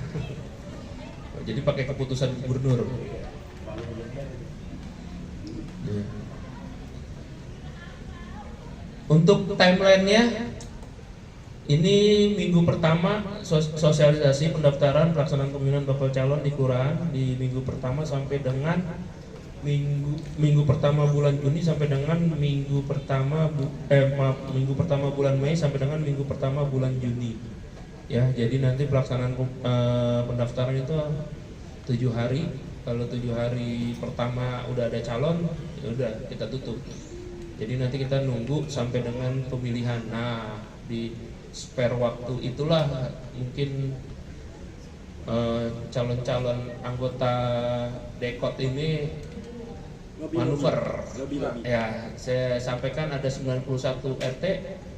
jadi pakai keputusan gubernur. Nah. Untuk timelinenya, ini minggu pertama sosialisasi pendaftaran pelaksanaan pemilihan bakal calon di kelurahan di minggu pertama sampai dengan minggu pertama bulan Juni sampai dengan minggu pertama bulan Mei sampai dengan minggu pertama bulan Juni. Ya, jadi nanti pelaksanaan pendaftaran itu 7 hari. Kalau 7 hari pertama udah ada calon, ya udah kita tutup. Jadi nanti kita nunggu sampai dengan pemilihan. Nah, di spare waktu itulah mungkin calon-calon anggota Dekot ini manuver. Ya, saya sampaikan ada 91 RT,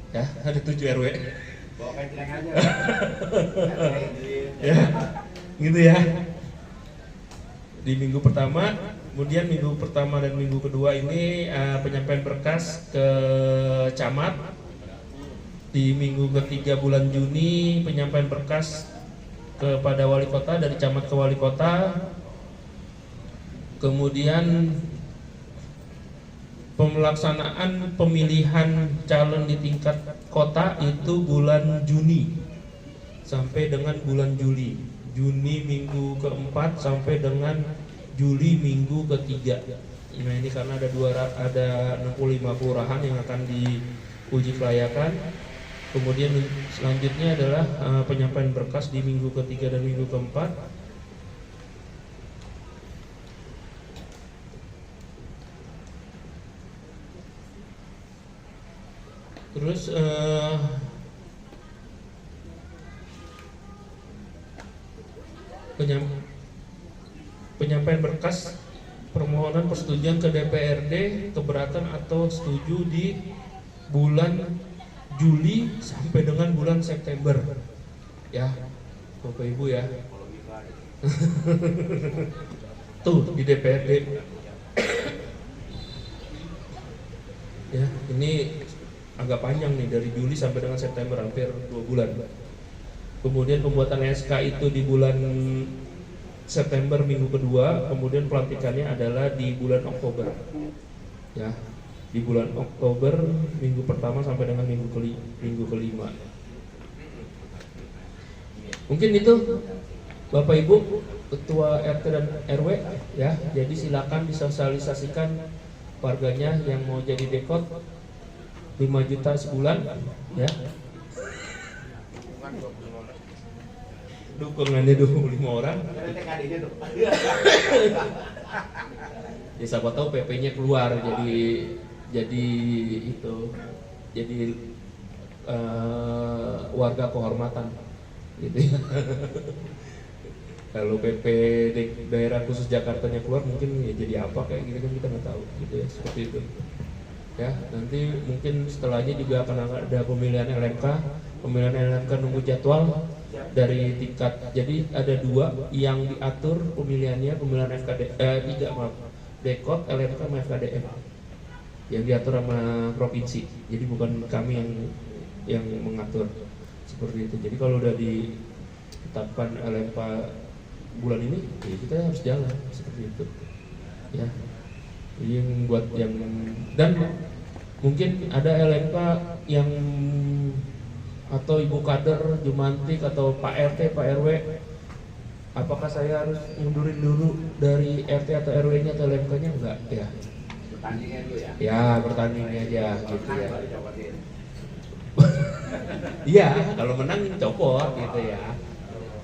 ya, ada 7 RW. Bawa kenceng aja. Ya, gitu ya. Di minggu pertama, kemudian minggu pertama dan minggu kedua ini penyampaian berkas ke camat. Di minggu ketiga bulan Juni penyampaian berkas kepada wali kota, dari camat ke wali kota. Kemudian pelaksanaan pemilihan calon di tingkat kota itu bulan Juni sampai dengan bulan Juli. Juni minggu keempat sampai dengan Juli minggu ketiga. Nah ini karena ada 65 kelurahan yang akan diuji kelayakan. Kemudian selanjutnya adalah penyampaian berkas di minggu ketiga dan minggu keempat. Terus penyampaian berkas permohonan persetujuan ke DPRD keberatan atau setuju di bulan Juli sampai dengan bulan September, ya Bapak Ibu ya. Tuh di DPRD. Ya, ini agak panjang nih, dari Juli sampai dengan September, hampir 2 bulan. Kemudian pembuatan SK itu di bulan September minggu kedua, kemudian pelantikannya adalah di bulan Oktober. Ya, di bulan Oktober minggu pertama sampai dengan minggu kelima. Mungkin itu Bapak Ibu Ketua RT dan RW ya. Jadi silakan disosialisasikan warganya yang mau jadi Dekot 5 juta sebulan ya. Dukungannya 25 orang. Ya siapa tahu PP-nya keluar jadi warga kehormatan gitu ya. Kalau PP daerah khusus Jakartanya keluar mungkin ya jadi apa kayak gitu kan kita nggak tahu gitu ya, seperti itu. Ya, nanti mungkin setelahnya juga akan ada pemilihan LMK. Pemilihan LMK nunggu jadwal dari tingkat. Jadi ada 2 yang diatur pemilihannya, pemilihan FKD 3 maaf. Dekot, LMK sama FKDM. Yang diatur sama provinsi. Jadi bukan kami yang mengatur seperti itu. Jadi kalau udah ditetapkan LMK bulan ini, ya kita harus jalan seperti itu. Ya. Yang buat yang dan mungkin ada LMK yang atau ibu kader Jumantik atau Pak RT, Pak RW, apakah saya harus mundurin dulu dari RT atau RW-nya atau LMK-nya? Enggak, ya. Pertandingan dulu ya. Ya, pertandingan aja gitu ya. Iya, kalau menang copot gitu ya.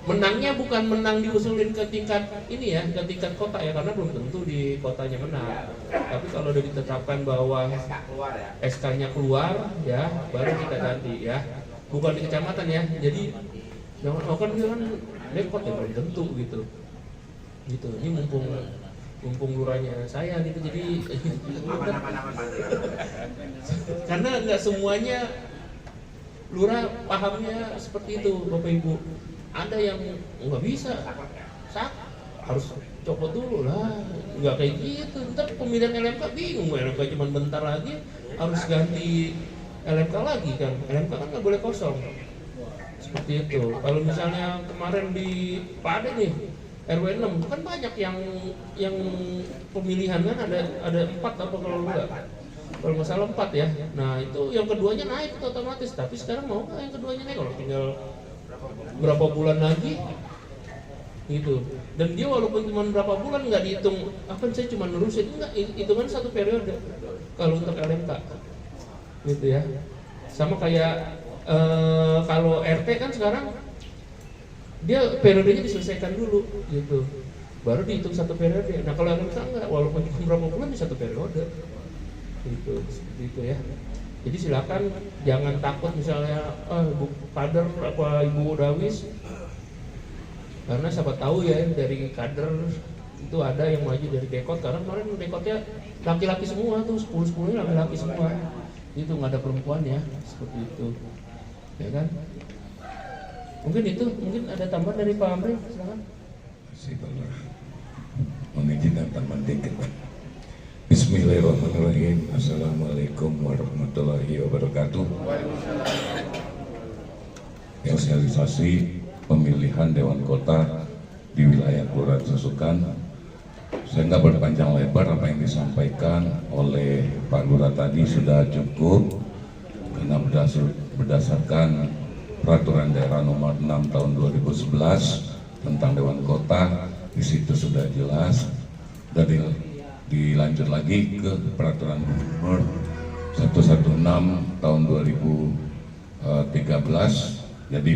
Menangnya bukan menang diusulin ke tingkat ini ya, ke tingkat kota ya, karena belum tentu di kotanya menang. Tapi kalau udah ditetapkan bahwa SK-nya keluar ya, baru kita ganti ya. Bukan di kecamatan ya. Jadi jangan kan dekot ya, belum tentu gitu. Gitu. Ini mumpung lurahnya saya gitu, jadi karena nggak semuanya lurah pahamnya seperti itu, Bapak Ibu. Ada yang nggak bisa, harus copot dulu lah, nggak kayak gitu. Ntar pemilihan LMK bingung, LMK cuma bentar lagi harus ganti LMK lagi kan. LMK kan nggak boleh kosong, seperti itu. Kalau misalnya kemarin di Pade nih RW 6 kan banyak yang pemilihan kan, ada 4 apa kalau enggak, kalau nggak salah 4 ya. Nah itu yang keduanya naik itu otomatis, tapi sekarang mau nggak yang keduanya naik kalau tinggal berapa bulan lagi gitu. Dan dia walaupun cuma berapa bulan nggak dihitung, akan saya cuma nerusin, enggak, hitungan 1 periode kalau untuk LMK gitu ya. Sama kayak kalau RT kan sekarang dia periodenya diselesaikan dulu gitu, baru dihitung 1 periode. Nah kalau LMK enggak, walaupun cuma berapa bulan di 1 periode gitu, seperti itu ya. Jadi silakan jangan takut misalnya ibu kader apa ibu Dawis, karena siapa tahu ya dari kader itu ada yang maju dari dekot, karena kemarin dekotnya laki-laki semua tuh, 10-10 laki-laki semua, itu nggak ada perempuan ya, seperti itu ya kan. Mungkin ada tambahan dari Pak Amri, silakan. Mengizinkan teman dikit. Bismillahirrahmanirrahim. Assalamualaikum warahmatullahi wabarakatuh. Sosialisasi pemilihan Dewan Kota di wilayah Kelurahan Susukan. Saya nggak berpanjang lebar, apa yang disampaikan oleh Pak Lurah tadi sudah cukup, karena berdasarkan Peraturan Daerah Nomor 6 Tahun 2011 tentang Dewan Kota, di situ sudah jelas. Dari dilanjut lagi ke Peraturan Nomor 116 Tahun 2013. Jadi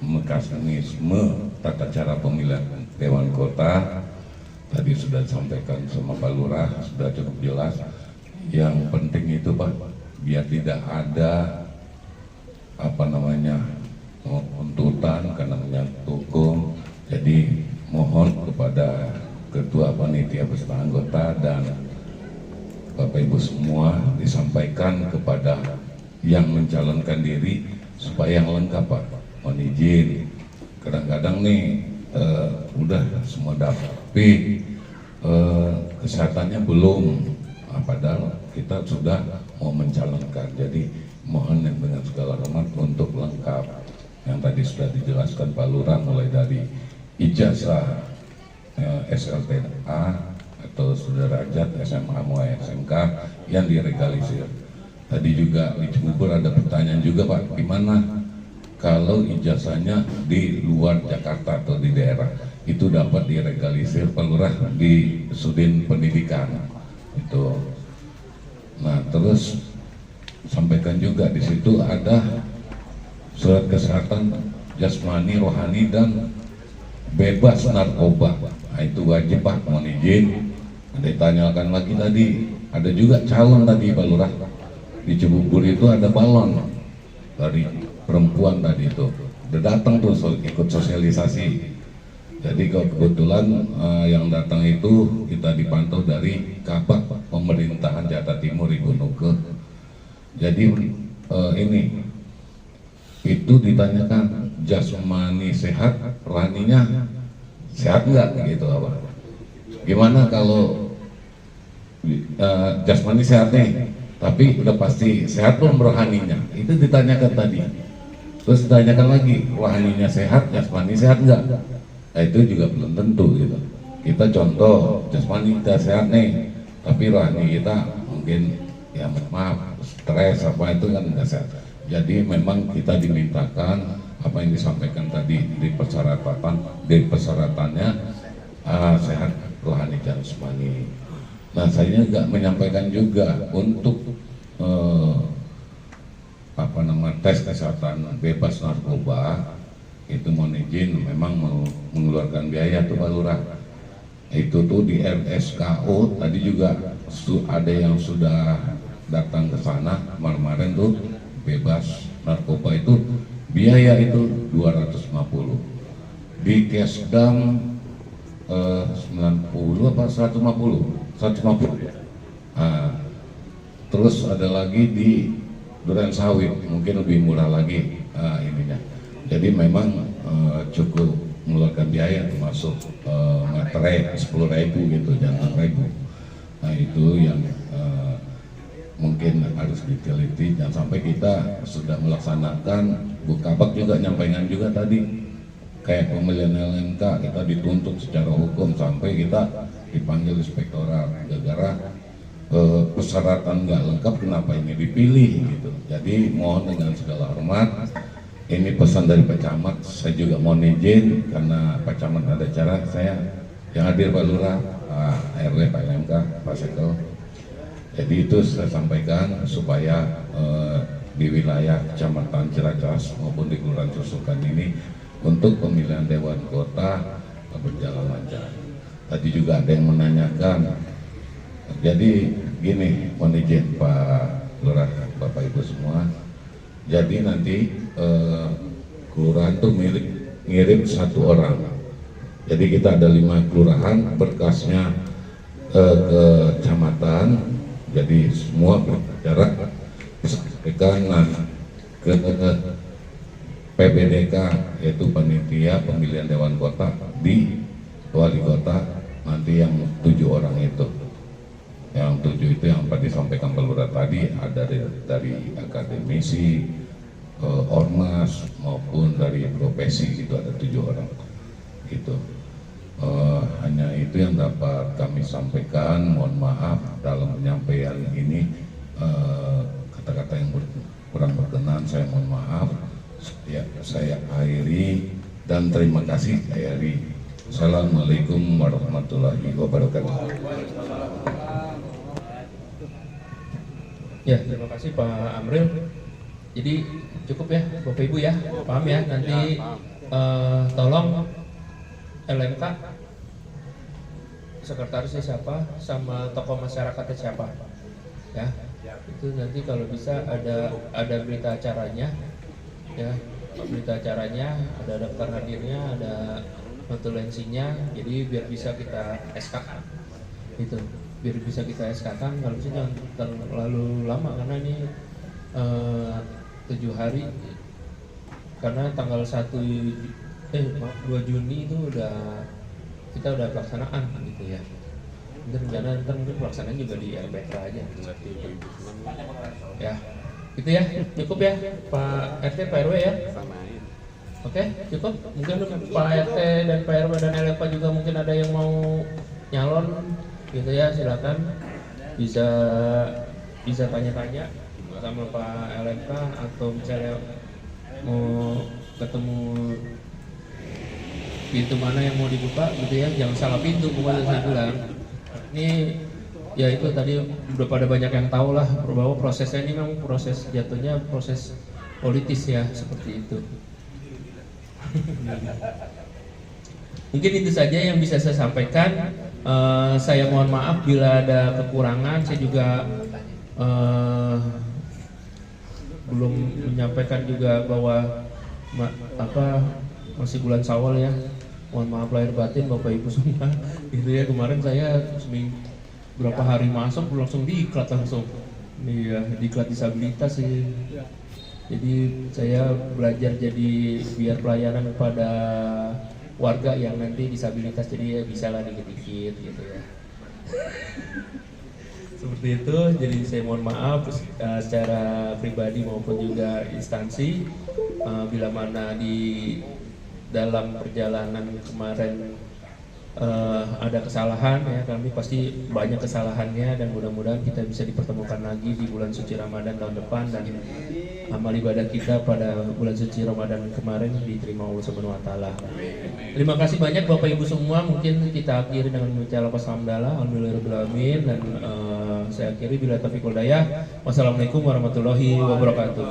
mekanisme tata cara pemilihan Dewan Kota tadi sudah disampaikan sama Pak Lurah, sudah cukup jelas. Yang penting itu Pak, biar tidak ada tuntutan karena menyangkut hukum. Jadi mohon kepada Ketua Panitia beserta anggota dan Bapak Ibu semua disampaikan kepada yang mencalonkan diri supaya yang lengkap Pak. Mohon izin, kadang-kadang nih udah semua daftar, tapi kesehatannya belum, padahal kita sudah mau mencalonkan. Jadi mohon dengan segala hormat untuk lengkap yang tadi sudah dijelaskan Pak Lurah, mulai dari ijazah SLTA atau suderajat SMA mau SMK yang diregalisir. Tadi juga di Cibubur ada pertanyaan juga Pak, gimana kalau ijazahnya di luar Jakarta atau di daerah itu dapat diregalisir Pak Lurah di Sudin Pendidikan itu. Nah terus sampaikan juga di situ ada surat kesehatan jasmani, rohani dan bebas narkoba. Nah, itu wajib Pak, mohon izin. Ditanyakan lagi tadi, ada juga calon tadi Pak Lurah di Cibubur itu ada balon dari perempuan tadi itu. Udah datang tuh ikut sosialisasi Jadi kebetulan yang datang itu kita dipantau dari Kabak Pemerintahan Jakarta Timur Ibu Nuke. Jadi ini itu ditanyakan jasmani sehat, rohaninya sehat nggak gitu apa? Gimana kalau jasmani sehat nih, tapi udah pasti sehat belum rohaninya? Itu ditanyakan tadi. Terus ditanyakan lagi, rohaninya sehat, jasmani sehat nggak? Nah, itu juga belum tentu gitu. Kita contoh jasmani kita sehat nih, tapi rohani kita mungkin ya maaf stres apa itu kan nggak sehat. Jadi memang kita dimintakan apa yang disampaikan tadi di persyaratannya sehat rohani dan jasmani. Nah, saya juga menyampaikan juga untuk tes kesehatan bebas narkoba itu mohon izin memang mengeluarkan biaya tuh Pak Lurah. Itu tuh di RSKO tadi juga ada yang sudah datang ke sana kemarin tuh bebas narkoba itu biaya itu 250. Di Kesdam 90 apa 150 ya. Terus ada lagi di Duren Sawit mungkin lebih murah lagi ininya. Jadi memang cukup mengeluarkan biaya termasuk materai 10.000 gitu, jangan 6.000. Nah itu yang mungkin harus diteliti. Jangan sampai kita sudah melaksanakan, Bu Kabak juga nyampaikan juga tadi kayak pemilihan LMK kita dituntut secara hukum sampai kita dipanggil inspektorat gara-gara persyaratan nggak lengkap kenapa ini dipilih gitu. Jadi mohon dengan segala hormat. Ini pesan dari Pak Camat, saya juga mohon izin karena Pak Camat ada acara, saya yang hadir Pak Lurah, Pak RW, Pak LMK, Pak Sekel. Jadi itu saya sampaikan supaya di wilayah Kecamatan Ciracas maupun di Kelurahan Susukan ini untuk pemilihan Dewan Kota berjalan lancar. Tadi juga ada yang menanyakan, jadi gini, mohon izin Pak Lurah, Bapak Ibu semua. Jadi nanti kelurahan itu ngirim 1 orang. Jadi kita ada 5 kelurahan, berkasnya ke kecamatan. Jadi semua berjarak sampaikan ke PPDK yaitu panitia pemilihan Dewan Kota di Wali Kota nanti yang 7 orang itu. Yang 7 itu yang tadi disampaikan Pak Lurah tadi ada dari akademisi, ormas maupun dari profesi itu ada 7 orang gitu. Hanya itu yang dapat kami sampaikan. Mohon maaf dalam penyampaian ini kata-kata yang kurang berkenan, saya mohon maaf. Ya, saya akhiri dan terima kasih saya akhiri. Assalamualaikum warahmatullahi wabarakatuh. Ya, terima kasih Pak Amril. Jadi cukup ya Bapak Ibu ya, paham ya. Nanti tolong LMK sekretarisnya siapa sama tokoh masyarakatnya siapa ya. Itu nanti kalau bisa ada berita acaranya ya, berita acaranya, ada daftar hadirnya, ada notulensinya. Jadi biar bisa kita SK itu, biar bisa kita SK-kan. Kalau bisa jangan terlalu lama karena ini 7 hari, karena tanggal 2 Juni itu kita udah pelaksanaan gitu ya. Dan rencana mungkin pelaksanaan juga di RPTRA aja ya. Gitu ya, cukup ya Pak RT, Pak RW ya. Oke, cukup. Mungkin Pak RT dan Pak RW dan LMK juga mungkin ada yang mau nyalon gitu ya, silakan bisa tanya-tanya sama Pak LMK atau misalnya mau ketemu pintu mana yang mau dibuka gitu ya, jangan salah pintu pokoknya saya bilang. Ini ya itu tadi udah pada banyak yang tahu lah bahwa prosesnya ini memang proses jatuhnya proses politis ya, seperti itu. Mungkin itu saja yang bisa saya sampaikan. Saya mohon maaf bila ada kekurangan. Saya juga belum menyampaikan juga bahwa masih bulan Syawal ya. Mohon maaf lahir batin Bapak Ibu semua. Gitu ya, kemarin saya berapa hari masuk langsung diklat langsung. Iya, diklat disabilitas sih. Jadi saya belajar jadi biar pelayanan kepada warga yang nanti disabilitas, jadi ya bisa lah dikit-dikit gitu ya. Seperti itu, jadi saya mohon maaf secara pribadi maupun juga instansi bila mana di dalam perjalanan kemarin ada kesalahan ya, kami pasti banyak kesalahannya dan mudah-mudahan kita bisa dipertemukan lagi di bulan suci Ramadan tahun depan dan amal ibadah kita pada bulan suci Ramadan kemarin diterima Allah Subhanahu wa taala. Terima kasih banyak Bapak Ibu semua. Mungkin kita akhiri dengan membaca lafaz hamdalah alhamdulillahirabbil alamin dan saya akhiri bila taufiq wal hidayah. Wassalamualaikum warahmatullahi wabarakatuh.